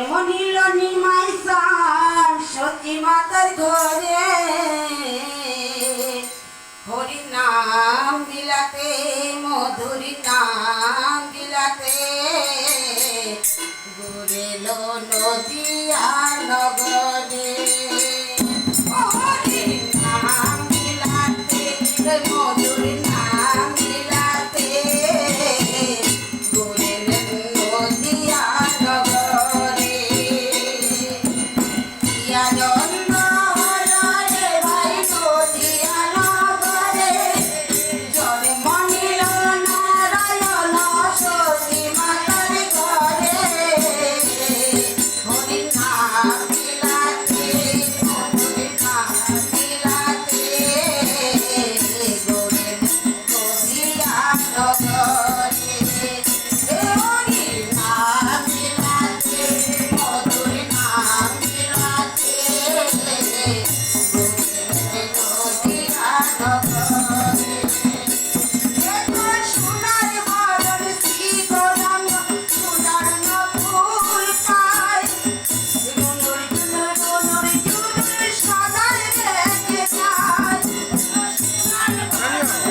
জন্ম নিল নিমাই সান সতী মাতার ঘরে হরি নাম বিলাতে মধুরী নাম বিলাতে ঘুরেল নদিয়া নগরে হরি নাম বিলাতে মধুরী নাম বিলাতে ঘুরেল নদিয়া নগরে আনন্দ হরে ভাই নদিয়া নগরে জন্ম নিল নারায়ণ সতী মাতার ঘরে হরি নাম বিলাতে মধুর নাম বিলাতে ঘুরেল নদিয়া নগরে হরি নাম বিলাতে মধুর নাম বিলাতে নদিয়া নগরে সোনার বদন শ্রী গৌরাঙ্গ সোনার নকুল পায় রুনুর জুনুর রুনুর জুনুর সদার বেঁচে যায় সোনার বদন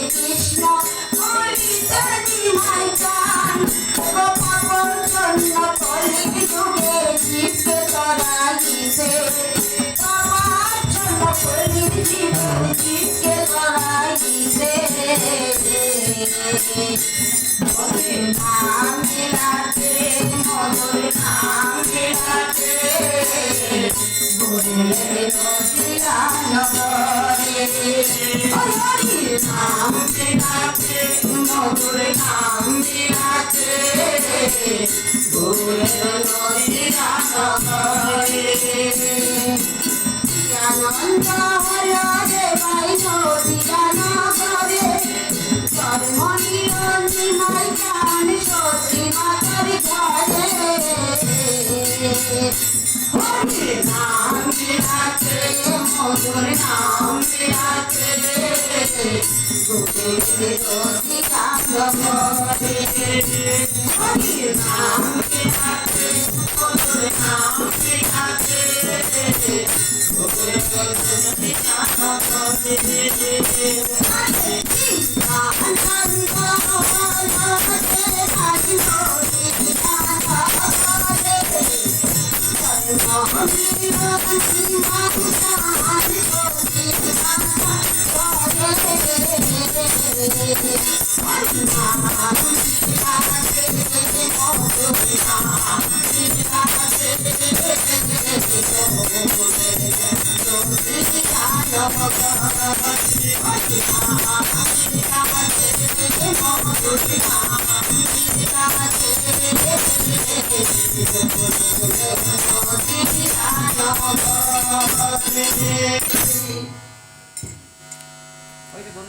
কৃষ্ণ হরিদানি মাইকান গোপাল জন্য কলির যুগে জীবকে তরাইছে বাবার জন্য কলির যুগে জীবকে তরাইছে মধুর নাম বিলাতে মধুর নাম বিলাতে ঘুরেল নদিয়া নগরে হরি নাম বিলাতে মধুর নাম বিলাতে ঘুরেল নদিয়া নগরে আনন্দ হরে ভাই নদিয়া নগরে জন্ম নিল নিমাই জান সতী মাতার ঘরে হরি নাম বিলাতে মধুর নাম বিলাতে ঘুরেল নদিয়া নগরে হরি নাম বিলাতে মধুর নাম বিলাতে ঘুরেল নদিয়া নগরে আনন্দ হরে ভাই নদিয়া নগরে Hare নদী আনবরে